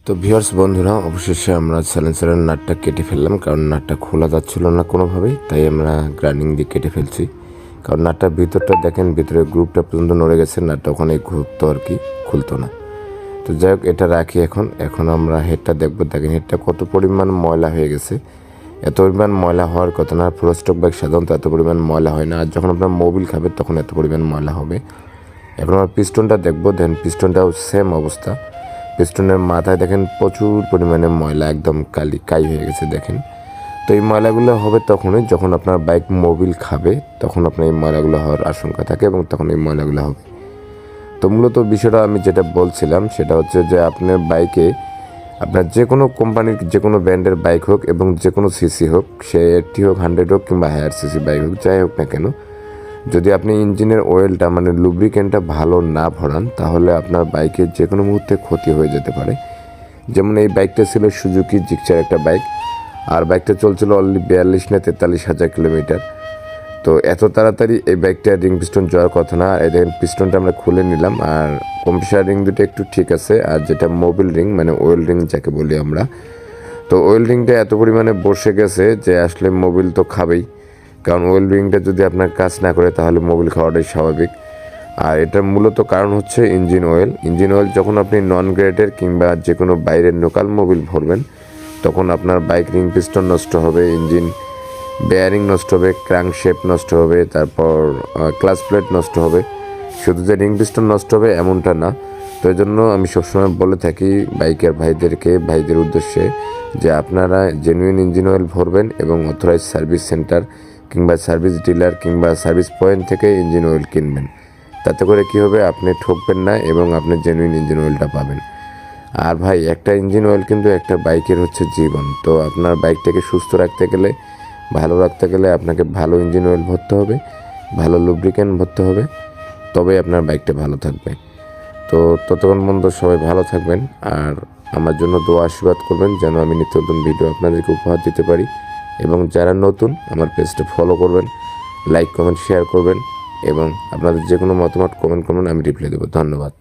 তো ভিউয়ার্স বন্ধুরা, অবশেষে আমরা সাইলেন্সারের নাটটা কেটে ফেললাম, কারণ নাটটা খোলা যাচ্ছিল না কোনোভাবেই। তাই আমরা গ্রাইন্ডিং দিয়ে কেটে ফেলছি, কারণ নাটটার ভিতরটা দেখেন, ভিতরে গ্রুপটা পর্যন্ত নড়ে গেছে, নাটটা ওখানে ঘুরতো আর কি, খুলতো না। তো যাই হোক, এটা রাখি। এখন আমরা হেডটা দেখবো। দেখেন হেডটা কত পরিমাণ ময়লা হয়ে গেছে। এত পরিমাণ ময়লা হওয়ার কথা না। ফুল স্টক বাইক সাধারণত এত পরিমাণ ময়লা হয় না, আর যখন আপনার মোবিল খাবে তখন এত পরিমাণ ময়লা হবে। এখন আমরা পিস্টনটা দেখবো। দেখেন পিস্টনটাও সেম অবস্থা। পিস্টনের মাথায় দেখেন প্রচুর পরিমাণে ময়লা, একদম কাই হয়ে গেছে দেখেন। তো এই ময়লাগুলো হবে তখনই যখন আপনার বাইক মোবিল খাবে, তখন আপনার এই ময়লাগুলো হওয়ার আশঙ্কা থাকে এবং তখন এই ময়লাগুলো হবে। তো মূলত বিষয়টা আমি যেটা বলছিলাম সেটা হচ্ছে যে আপনার বাইকে, আপনার যে কোনো কোম্পানির যে কোনো ব্র্যান্ডের বাইক হোক এবং যে কোনো সিসি হোক, সে 80 হোক, 100 হোক কিংবা হায়ার সিসি বাইক হোক, যাই হোক না কেন, যদি আপনি ইঞ্জিনের অয়েলটা মানে লুব্রিকেন্টটা ভালো না ভরান, তাহলে আপনার বাইকের যে কোনো মুহূর্তে ক্ষতি হয়ে যেতে পারে। যেমন এই বাইকটা ছিল সুজুকি জিক্সার একটা বাইক, আর বাইকটা চলছিল অলরেডি 42 না 43,000 কিলোমিটার। তো এত তাড়াতাড়ি এই বাইকটা রিং পিস্টন যাওয়ার কথা না। এই দেখেন পিস্টনটা আমরা খুলে নিলাম, আর কম্প্রেসার রিং দুটো একটু ঠিক আছে, আর যেটা মোবিল রিং মানে অয়েল রিং যাকে বলি আমরা, তো অয়েল রিংটা এত পরিমাণে বসে গেছে যে আসলে মোবিল তো খাবেই। কারণ অয়েল রিংটা যদি আপনার কাজ না করে তাহলে মোবিল খাওয়াটাই স্বাভাবিক। আর এটার মূলত কারণ হচ্ছে ইঞ্জিন অয়েল। ইঞ্জিন অয়েল যখন আপনি নন গ্রেডের কিংবা যে কোনো বাইরের লোকাল মোবিল ভরবেন, তখন আপনার বাইক রিং পিস্টন নষ্ট হবে, ইঞ্জিন বেয়ারিং নষ্ট হবে, ক্র্যাঙ্ক শেপ নষ্ট হবে, তারপর ক্লাচ প্লেট নষ্ট হবে। শুধু যে রিং পিস্টন নষ্ট হবে এমনটা না। তো এই জন্য আমি সবসময় বলে থাকি বাইকের ভাইদের উদ্দেশ্যে যে আপনারা জেনুইন ইঞ্জিন অয়েল ভরবেন এবং অথরাইজ সার্ভিস সেন্টার কিংবা সার্ভিস ডিলার কিংবা সার্ভিস পয়েন্ট থেকে ইঞ্জিন অয়েল কিনবেন। তাতে করে কী হবে, আপনি ঠকবেন না এবং আপনি জেনুইন ইঞ্জিন অয়েলটা পাবেন। আর ভাই, একটা ইঞ্জিন অয়েল কিন্তু একটা বাইকের হচ্ছে জীবন। তো আপনার বাইকটাকে সুস্থ রাখতে গেলে, ভালো রাখতে গেলে আপনাকে ভালো ইঞ্জিন অয়েল ভরতে হবে, ভালো লুব্রিকেন্ট ভরতে হবে, তবে আপনার বাইকটা ভালো থাকবে। তো ততক্ষণ পর্যন্ত সবাই ভালো থাকবেন, আর আমার জন্য দোয়া আশীর্বাদ করবেন যেন আমি নিত্য নতুন ভিডিও আপনাদেরকে উপহার দিতে পারি। এবং যারা নতুন, আমার পেজটা ফলো করবেন, লাইক কমেন্ট শেয়ার করবেন, এবং আপনাদের যে কোনো মতামত কমেন্ট করবেন, আমি রিপ্লাই দেবো। ধন্যবাদ।